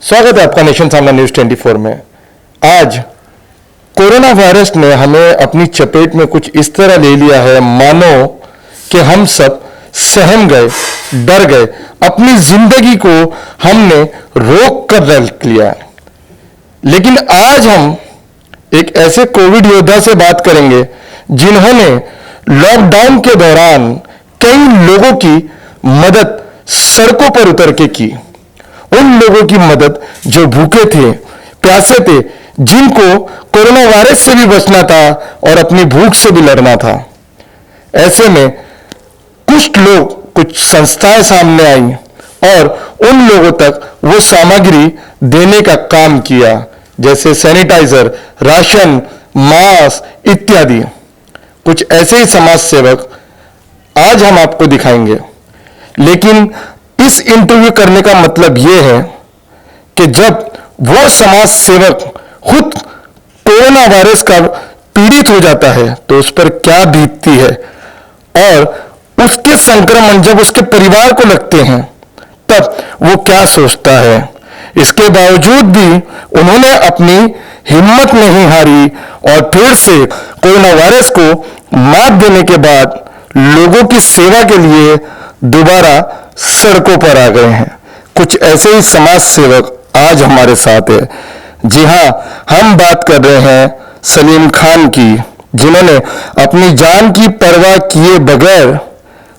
स्वागत है आपका नेशन सामना न्यूज 24 में। आज कोरोना वायरस ने हमें अपनी चपेट में कुछ इस तरह ले लिया है मानो कि हम सब सहम गए, डर गए, अपनी जिंदगी को हमने रोक कर रख लिया। लेकिन आज हम एक ऐसे कोविड योद्धा से बात करेंगे जिन्होंने लॉकडाउन के दौरान कई लोगों की मदद सड़कों पर उतर के की। उन लोगों की मदद जो भूखे थे, प्यासे थे, जिनको कोरोना वायरस से भी बचना था और अपनी भूख से भी लड़ना था। ऐसे में कुछ लोग, कुछ संस्थाएं सामने आई और उन लोगों तक वो सामग्री देने का काम किया, जैसे सैनिटाइजर, राशन, मास्क इत्यादि। कुछ ऐसे ही समाज सेवक आज हम आपको दिखाएंगे। लेकिन इस इंटरव्यू करने का मतलब यह है कि जब वो समाज सेवक खुद कोरोना वायरस का पीड़ित हो जाता है तो उस पर क्या बीतती है और उसके संक्रमण जब उसके परिवार को लगते हैं तब वो क्या सोचता है। इसके बावजूद भी उन्होंने अपनी हिम्मत नहीं हारी और फिर से कोरोना वायरस को मात देने के बाद लोगों की सेवा के लिए दोबारा सड़कों पर आ गए हैं। कुछ ऐसे ही समाज सेवक आज हमारे साथ है। जी हां, हम बात कर रहे हैं सलीम खान की, जिन्होंने अपनी जान की परवाह किए बगैर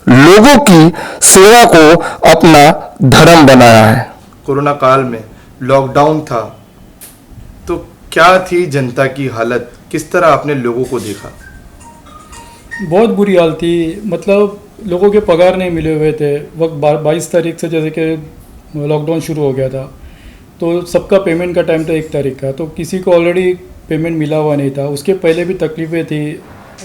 लोगों की सेवा को अपना धर्म बनाया है। कोरोना काल में लॉकडाउन था तो क्या थी जनता की हालत, किस तरह आपने लोगों को देखा? बहुत बुरी हाल थी। मतलब लोगों के पगार नहीं मिले हुए थे। वक्त 22 तारीख से जैसे कि लॉकडाउन शुरू हो गया था तो सबका पेमेंट का टाइम था 1 तारीख का, तो किसी को ऑलरेडी पेमेंट मिला हुआ नहीं था। उसके पहले भी तकलीफ़ें थी,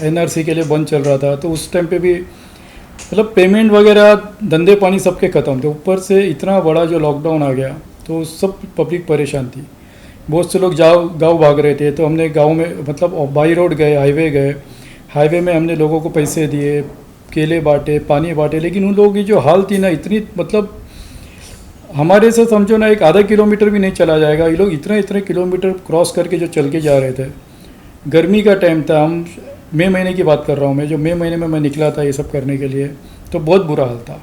एनआरसी के लिए बंद चल रहा था, तो उस टाइम पे भी मतलब पेमेंट वगैरह धंधे पानी सबके ख़त्म थे। ऊपर से इतना बड़ा जो लॉकडाउन आ गया तो सब पब्लिक परेशान थी। बहुत से लोग गाँव भाग रहे थे, तो हमने गाँव में मतलब बाई रोड गए, हाईवे में हमने लोगों को पैसे दिए, केले बांटे, पानी बांटे। लेकिन उन लोगों की जो हाल थी ना, इतनी मतलब हमारे से समझो ना एक आधा किलोमीटर भी नहीं चला जाएगा। ये लोग इतने किलोमीटर क्रॉस करके जो चल के जा रहे थे। गर्मी का टाइम था, हम मई महीने की बात कर रहा हूँ मैं, जो मई महीने में मैं निकला था ये सब करने के लिए, तो बहुत बुरा हाल था।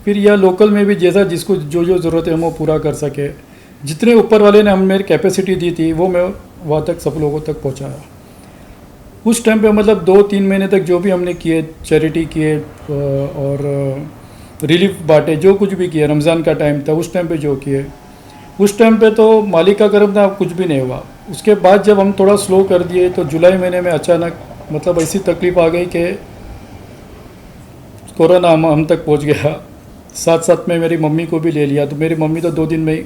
फिर यह लोकल में भी जैसा जिसको जो ज़रूरत है हम वो पूरा कर सके। जितने ऊपर वाले ने हमें मेरी कैपेसिटी दी थी वो मैं वहाँ तक सब लोगों तक पहुँचाया। उस टाइम पे मतलब 2-3 महीने तक जो भी हमने किए, चैरिटी किए और रिलीफ बांटे, जो कुछ भी किया, रमज़ान का टाइम था उस टाइम पे जो किए, उस टाइम पे तो मालिक का करम था, कुछ भी नहीं हुआ। उसके बाद जब हम थोड़ा स्लो कर दिए तो जुलाई महीने में अचानक मतलब ऐसी तकलीफ़ आ गई कि कोरोना हम तक पहुंच गया। साथ साथ में मेरी मम्मी को भी ले लिया, तो मेरी मम्मी तो 2 दिन में ही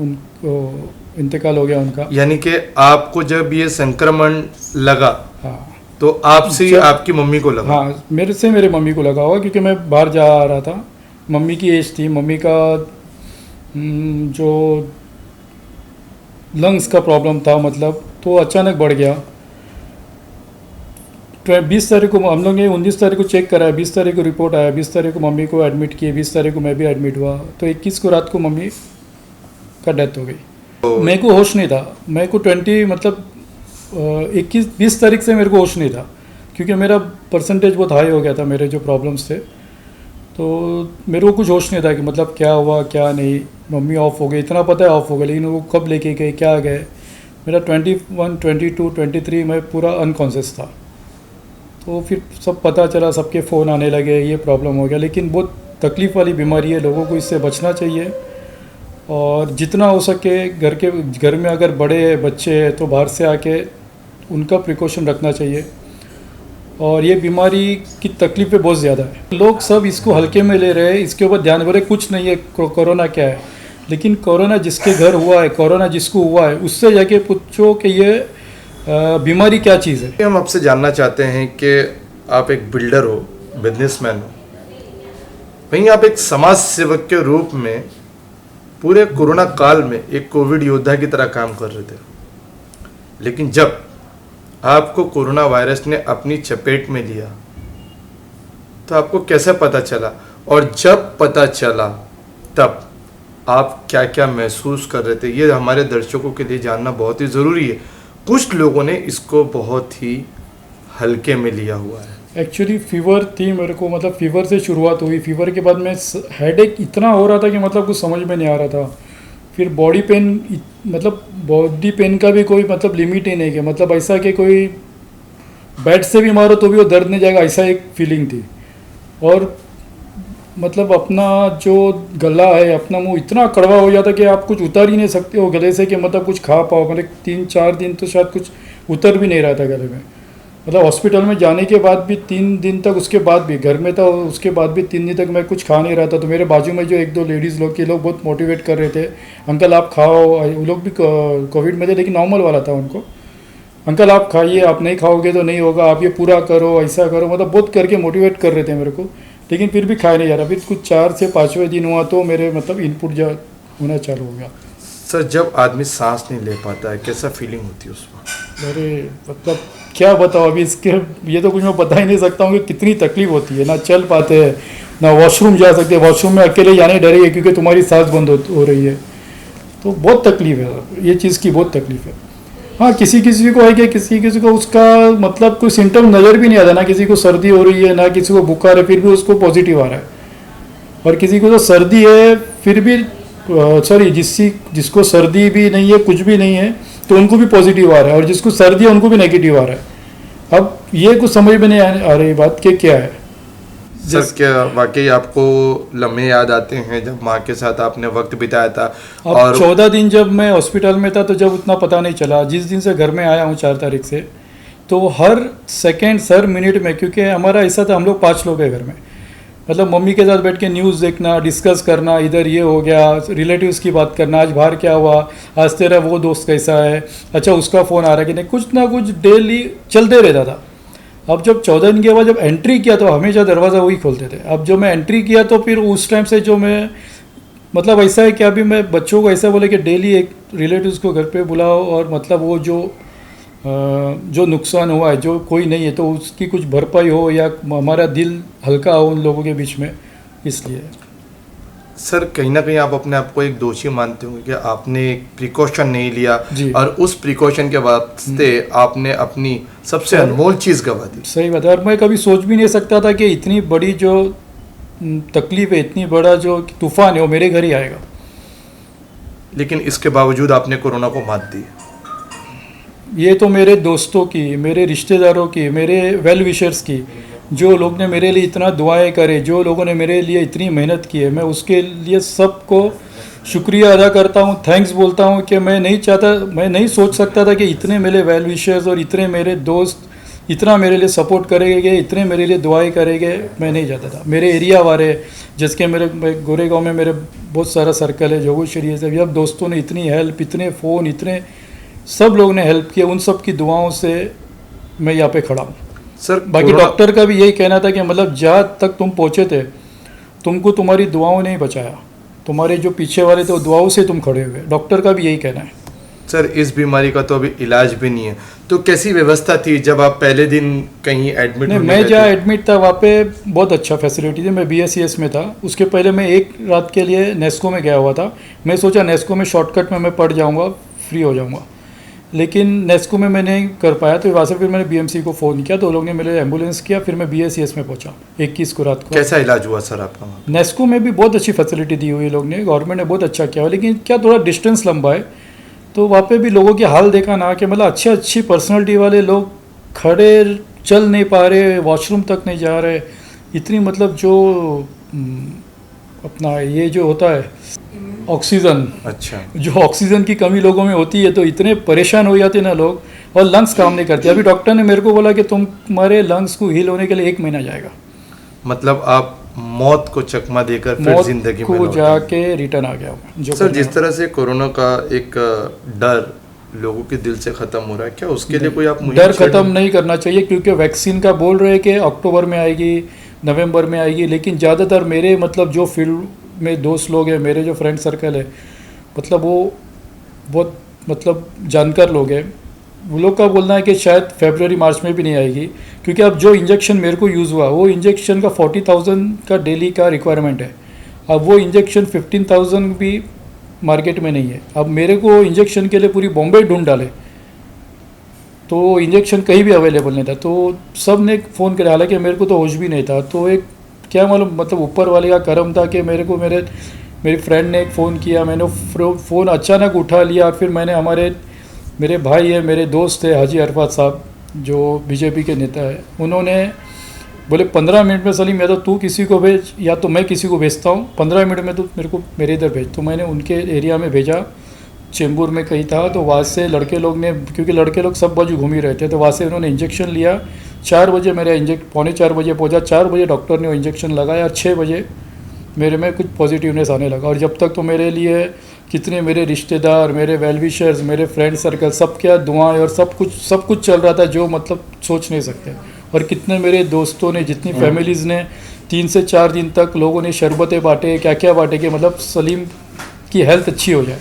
उनको इंतकाल हो गया उनका। यानी कि आपको जब ये संक्रमण लगा, हाँ, तो आपसे आपकी मम्मी को लगा? हाँ, मेरे से मेरी मम्मी को लगा हुआ, क्योंकि मैं बाहर जा रहा था। मम्मी की एज थी, मम्मी का जो लंग्स का प्रॉब्लम था मतलब, तो अचानक बढ़ गया। 20 तारीख को हम लोग ने 19 तारीख को चेक कराया, 20 तारीख को रिपोर्ट आया, 20 तारीख को मम्मी को एडमिट किए, 20 तारीख को मैं भी एडमिट हुआ, तो 21 को रात को मम्मी का डेथ हो गई। मेरे को होश नहीं था। मेरे को 20 तारीख से मेरे को होश नहीं था, क्योंकि मेरा परसेंटेज बहुत हाई हो गया था, मेरे जो प्रॉब्लम्स थे, तो मेरे को कुछ होश नहीं था कि मतलब क्या हुआ क्या नहीं। मम्मी ऑफ हो गई, इतना पता है ऑफ हो गई, लेकिन वो कब लेके गए, क्या गए। मेरा 21, 22, 23 में पूरा अनकॉन्शियस था। तो फिर सब पता चला, सबके फ़ोन आने लगे, ये प्रॉब्लम हो गया। लेकिन बहुत तकलीफ़ वाली बीमारी है, लोगों को इससे बचना चाहिए और जितना हो सके घर में अगर बड़े बच्चे हैं तो बाहर से आके उनका प्रिकॉशन रखना चाहिए। और ये बीमारी की तकलीफ़ें बहुत ज़्यादा है, लोग सब इसको हल्के में ले रहे हैं, इसके ऊपर ध्यान दे रहे, कुछ नहीं है कोरोना क्या है। लेकिन कोरोना जिसके घर हुआ है, कोरोना जिसको हुआ है, उससे जाके पूछो कि ये बीमारी क्या चीज़ है। हम आपसे जानना चाहते हैं कि आप एक बिल्डर हो, बिजनेसमैन हो, वहीं आप एक समाज सेवक के रूप में पूरे कोरोना काल में एक कोविड योद्धा की तरह काम कर रहे थे। लेकिन जब आपको कोरोना वायरस ने अपनी चपेट में लिया तो आपको कैसे पता चला, और जब पता चला तब आप क्या क्या महसूस कर रहे थे, ये हमारे दर्शकों के लिए जानना बहुत ही ज़रूरी है। कुछ लोगों ने इसको बहुत ही हल्के में लिया हुआ है। एक्चुअली फीवर थी मेरे को, मतलब फीवर से शुरुआत हुई। फीवर के बाद में हेडेक इतना हो रहा था कि मतलब कुछ समझ में नहीं आ रहा था। फिर बॉडी पेन, मतलब बॉडी पेन का भी कोई मतलब लिमिट ही नहीं है, मतलब ऐसा कि कोई बेड से भी मारो तो भी वो दर्द नहीं जाएगा, ऐसा एक फीलिंग थी। और मतलब अपना जो गला है, अपना मुंह इतना कड़वा हो जाता कि आप कुछ उतार ही नहीं सकते हो गले से, कि मतलब कुछ खा पाओ। मतलब 3-4 दिन तो शायद कुछ उतर भी नहीं रहा था गले में। मतलब हॉस्पिटल में जाने के बाद भी 3 दिन तक, उसके बाद भी घर में था, उसके बाद भी 3 दिन तक मैं कुछ खा नहीं रहा था। तो मेरे बाजू में जो 1-2 लेडीज़ लोग, के लोग बहुत मोटिवेट कर रहे थे, अंकल आप खाओ। वो लोग भी कोविड में थे लेकिन नॉर्मल वाला था उनको। अंकल आप खाइए, आप नहीं खाओगे तो नहीं होगा, आप ये पूरा करो, ऐसा करो, मतलब बहुत करके मोटिवेट कर रहे थे मेरे को। लेकिन फिर भी खाया नहीं जा रहा। फिर कुछ 4 से 5वें दिन हुआ तो मेरे मतलब इनपुट जो होना चालू हो गया। सर, जब आदमी सांस नहीं ले पाता है, कैसा फीलिंग होती है उस वक्त? अरे मतलब क्या बताओ अभी इसके, ये तो कुछ मैं बता ही नहीं सकता हूँ कि कितनी तकलीफ होती है। ना चल पाते हैं, ना वॉशरूम जा सकते, वॉशरूम में अकेले जाने डरिए क्योंकि तुम्हारी सांस बंद हो रही है। तो बहुत तकलीफ है, ये चीज़ की बहुत तकलीफ है। हाँ, किसी किसी को है कि किसी किसी को उसका मतलब कोई सिम्टम नज़र भी नहीं आता, ना किसी को सर्दी हो रही है, ना किसी को बुखार है, फिर भी उसको पॉजिटिव आ रहा है। और किसी को तो सर्दी है फिर भी सॉरी जिसको सर्दी भी नहीं है, कुछ भी नहीं है, तो उनको भी पॉजिटिव आ रहा है, और जिसको सर्दी है उनको भी नेगेटिव आ रहा है। अब ये कुछ समझ में नहीं आ रही बात कि क्या है। सर, क्या वाकई आपको लम्हे याद आते हैं जब माँ के साथ आपने वक्त बिताया था? अब और 14 दिन जब मैं हॉस्पिटल में था तो जब उतना पता नहीं चला, जिस दिन से घर में आया हूँ 4 तारीख से, तो हर सेकेंड हर मिनट में, क्योंकि हमारा ऐसा था, हम लोग 5 लोग हैं घर में, मतलब मम्मी के साथ बैठ के न्यूज़ देखना, डिस्कस करना, इधर ये हो गया, रिलेटिव्स की बात करना, आज बाहर क्या हुआ, आज तेरा वो दोस्त कैसा है, अच्छा उसका फ़ोन आ रहा है कि नहीं, कुछ ना कुछ डेली चलते रहता था। अब जब 14 दिन के बाद जब एंट्री किया तो हमेशा दरवाज़ा वही खोलते थे। अब जो मैं एंट्री किया तो फिर उस टाइम से जो मैं मतलब ऐसा है कि अभी मैं बच्चों को ऐसा बोले कि डेली एक रिलेटिव्स को घर पे बुलाओ, और मतलब वो जो नुकसान हुआ है, जो कोई नहीं है, तो उसकी कुछ भरपाई हो या हमारा दिल हल्का हो उन लोगों के बीच में, इसलिए। सर, कहीं ना कहीं आप अपने आप को एक दोषी मानते होंगे कि आपने एक प्रिकॉशन नहीं लिया, जी। और उस प्रिकॉशन के वास्ते आपने अपनी सबसे अनमोल चीज़ गवा दी। सही बात है। और मैं कभी सोच भी नहीं सकता था कि इतनी बड़ी जो तकलीफ है, इतनी बड़ा जो तूफान है, वो मेरे घर ही आएगा। लेकिन इसके बावजूद आपने कोरोना को मात दी। ये तो मेरे दोस्तों की, मेरे रिश्तेदारों की, मेरे वेल विशर्स की, जो लोग ने मेरे लिए इतना दुआएं करे, जो लोगों ने मेरे लिए इतनी मेहनत की है, मैं उसके लिए सबको शुक्रिया अदा करता हूँ, थैंक्स बोलता हूँ। कि मैं नहीं सोच सकता था कि इतने मेरे वेल विशर्स और इतने मेरे दोस्त इतना मेरे लिए सपोर्ट करेंगे, इतने मेरे लिए दुआएं करेंगे, मैं नहीं चाहता था। मेरे एरिया वाले, जिसके मैं गोरेगांव में मेरे बहुत सारा सर्कल है, जोगेश्वरी है, सब दोस्तों ने इतनी हेल्प, इतने फ़ोन, इतने सब लोग ने हेल्प किया, उन सब की दुआओं से मैं यहाँ पे खड़ा हूँ। सर, बाकी डॉक्टर का भी यही कहना था कि मतलब जहाँ तक तुम पहुँचे थे, तुमको तुम्हारी दुआओं ने ही बचाया, तुम्हारे जो पीछे वाले थे वो दुआओं से तुम खड़े हुए। डॉक्टर का भी यही कहना है। सर, इस बीमारी का तो अभी इलाज भी नहीं है, तो कैसी व्यवस्था थी जब आप पहले दिन कहीं एडमिट? नहीं, मैं जहाँ एडमिट था वहाँ पे बहुत अच्छा फैसिलिटी थी। मैं BSCS में था। उसके पहले मैं एक रात के लिए नेस्को में गया हुआ था। मैं सोचा नेस्को में शॉर्टकट में मैं पड़ जाऊँगा, फ्री हो जाऊँगा, लेकिन नेस्को में मैं नहीं कर पाया। तो वहाँ से फिर मैंने BMC को फ़ोन किया, तो लोग ने मेरे एम्बुलेंस किया, फिर मैं BSCS में पहुँचा 21 को रात को। कैसा इलाज हुआ सर आपका वहाँ? नेस्को में भी बहुत अच्छी फैसिलिटी दी हुई लोग ने, गवर्नमेंट ने बहुत अच्छा किया हुआ, लेकिन क्या थोड़ा डिस्टेंस लंबा है, तो वहाँ पे भी लोगों के हाल देखा ना, कि मतलब अच्छी पर्सनालिटी वाले लोग खड़े चल नहीं पा रहे, वॉशरूम तक नहीं जा रहे, इतनी मतलब जो अपना ये जो होता है ऑक्सीजन, अच्छा, जो ऑक्सीजन की कमी लोगों में होती है, तो इतने परेशान हो जाते ना लोग, और लंग्स काम नहीं करते। अभी डॉक्टर ने मेरे को बोला कि तुम्हारे लंग्स को हील होने के लिए 1 महीना जाएगा। मतलब आप मौत को चकमा देकर फिर जिंदगी में को लौटे। जाके रिटर्न आ गया हूँ। जो सर, जिस तरह से कोरोना का एक डर लोगों के दिल से खत्म हो रहा है, क्या उसके लिए कोई आप मुहिम डर छेड़- खत्म नहीं करना चाहिए, क्योंकि वैक्सीन का बोल रहे हैं कि अक्टूबर में आएगी, नवंबर में आएगी, लेकिन ज़्यादातर मेरे मतलब जो फील्ड में दोस्त लोग हैं, मेरे जो फ्रेंड सर्कल है, मतलब वो बहुत मतलब जानकार लोग हैं, वो लोग का बोलना है कि शायद फरवरी मार्च में भी नहीं आएगी, क्योंकि अब जो इंजेक्शन मेरे को यूज़ हुआ, वो इंजेक्शन का 40,000 का डेली का रिक्वायरमेंट है। अब वो इंजेक्शन 15,000 भी मार्केट में नहीं है। अब मेरे को इंजेक्शन के लिए पूरी बॉम्बे ढूंढ डाले, तो इंजेक्शन कहीं भी अवेलेबल नहीं था। तो सब ने फ़ोन किया, हालांकि मेरे को तो होश भी नहीं था। तो एक क्या मालूम, मतलब ऊपर वाले का करम था कि मेरी फ्रेंड ने एक फ़ोन किया, मैंने फ़ोन अचानक उठा लिया। फिर मैंने मेरे भाई है, मेरे दोस्त है हाजी अरफात साहब जो बीजेपी के नेता है, उन्होंने बोले 15 मिनट में सलीम या तो तू किसी को भेज या तो मैं किसी को भेजता हूँ, 15 मिनट में तो मेरे इधर भेज। तो मैंने उनके एरिया में भेजा, चेंबूर में कहीं था। तो वहाँ से लड़के लोग ने, क्योंकि लड़के लोग सब बाजू घूम ही रहे थे, तो वहाँ से उन्होंने इंजेक्शन लिया। 4 बजे मेरा पौने 4 बजे पहुँचा, 4 बजे डॉक्टर ने वो इंजेक्शन लगाया, 6 बजे मेरे में कुछ पॉजिटिवनेस आने लगा। और जब तक तो मेरे लिए कितने मेरे रिश्तेदार, मेरे वेल विशर्स, मेरे फ्रेंड सर्कल, सब क्या दुआएं और सब कुछ चल रहा था जो मतलब सोच नहीं सकते। और कितने मेरे दोस्तों ने, जितनी फैमिलीज़ ने 3 से 4 दिन तक लोगों ने शरबतें बांटे, क्या क्या बांटे कि मतलब सलीम की हेल्थ अच्छी हो जाए,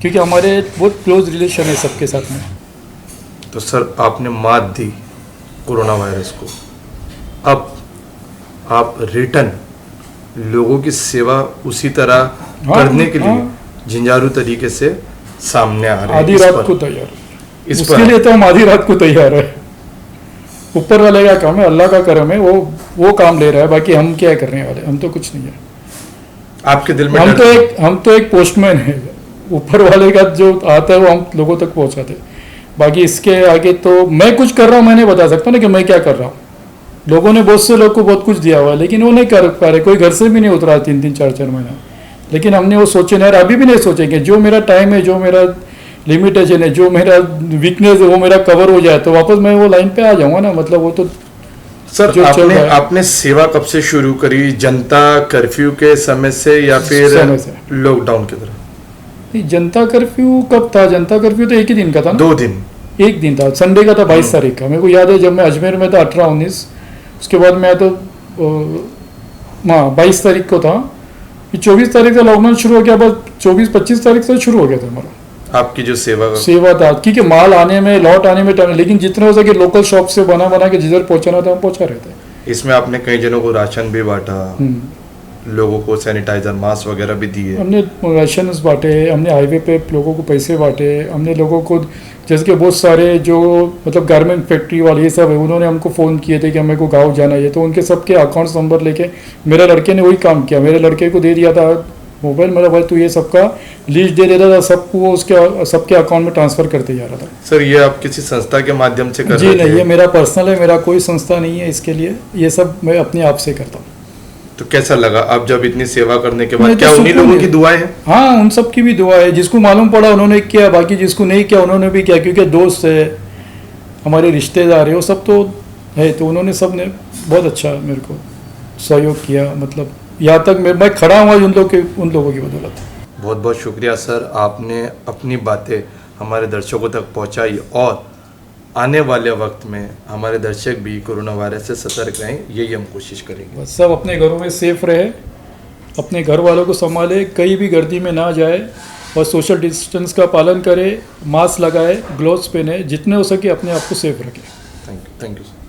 क्योंकि हमारे बहुत क्लोज रिलेशन है सबके साथ में। तो सर आपने मात दी कोरोना वायरस को, अब आप रिटर्न लोगों की सेवा उसी तरह करने के लिए झंझारू तरीके से सामने आ रहे हैं। आधी इस रात पर- को तैयार, इस उसके पर लिए तो हम आधी रात को तैयार है। ऊपर वाले का काम है, अल्लाह का करम है, वो काम ले रहा है, बाकी हम क्या करने वाले, हम तो कुछ नहीं है। आपके दिल में हम डर- तो एक पोस्टमैन है, ऊपर वाले का जो आता है वो हम लोगों तक पहुंचाते हैं। बाकी इसके आगे तो मैं कुछ कर रहा हूँ, मैं नहीं बता सकता ना कि मैं क्या कर रहा हूँ। लोगों ने बहुत से लोग को बहुत कुछ दिया हुआ है, लेकिन वो नहीं कर पा रहे, कोई घर से भी नहीं उतरा 3-3, 4-4 महीना। लेकिन हमने वो सोचे नहीं, अभी भी नहीं सोचेंगे। जो मेरा टाइम है, जो मेरा लिमिटेशन है, जो मेरा वीकनेस है, वो मेरा कवर हो जाए तो वापस मैं वो लाइन पे आ जाऊंगा ना। मतलब वो तो सर जो चल रहा है। आपने सेवा कब से शुरू करी? जनता कर्फ्यू के समय से या फिर समय से। लॉकडाउन की तरह? नहीं, जनता कर्फ्यू कब था? जनता कर्फ्यू तो एक ही दिन का था ना, 2 दिन। एक दिन था, संडे का था, 22 तारीख का। मेरे को याद है जब मैं अजमेर में था 18-19, उसके बाद मैं तो 22 तारीख को था। 24 तारीख से लॉकडाउन शुरू हो गया, बस 24-25 तारीख से शुरू हो गया था हमारा आपकी जो सेवा था। क्योंकि माल आने में, लॉट आने में टाइम, लेकिन जितने हो सके लोकल शॉप से बना के जिधर पहुंचाना था हम पहुंचा रहे थे। इसमें आपने कई जनों को राशन भी बांटा, लोगों को सैनिटाइजर, मास्क वगैरह भी दिए। हमने राशन बांटे, हमने हाईवे पे लोगों को पैसे बांटे, हमने लोगों को, जैसे कि बहुत सारे जो मतलब गारमेंट फैक्ट्री वाले ये सब है, उन्होंने हमको फ़ोन किए थे कि हमें को गाँव जाना है, तो उनके सबके अकाउंट्स नंबर लेके मेरे लड़के ने वही काम किया। मेरे लड़के को दे दिया था मोबाइल, मेरा भाई तू ये सबका लिस्ट दे देता था, सबको उसके सबके अकाउंट में ट्रांसफ़र करते जा रहा था। सर ये आप किसी संस्था के माध्यम से कर जी रहे नहीं, थे? ये मेरा पर्सनल है, मेरा कोई संस्था नहीं है इसके लिए, ये सब मैं अपने आप से करता हूँ। तो कैसा लगा अब जब इतनी सेवा करने के नहीं, बाद? तो क्या उन्हीं सुकून लोगों है। की दुआएं हैं? हाँ, उन सब की भी दुआ है, जिसको मालूम पड़ा उन्होंने किया, बाकी जिसको नहीं किया उन्होंने भी किया, क्योंकि दोस्त है, हमारे रिश्तेदार है, वो सब तो है। तो उन्होंने सब ने बहुत अच्छा मेरे को सहयोग किया, मतलब यहाँ तक मैं खड़ा हुआ उन लोगों की बदौलत। बहुत बहुत शुक्रिया सर, आपने अपनी बातें हमारे दर्शकों तक पहुंचाई और आने वाले वक्त में हमारे दर्शक भी कोरोना वायरस से सतर्क रहें, यही हम कोशिश करेंगे। बस सब अपने घरों में सेफ रहे, अपने घर वालों को संभाले, कहीं भी गर्दी में ना जाए और सोशल डिस्टेंस का पालन करे, मास्क लगाए, ग्लोव्स पहने, जितने हो सके अपने आप को सेफ रखें। Thank you sir.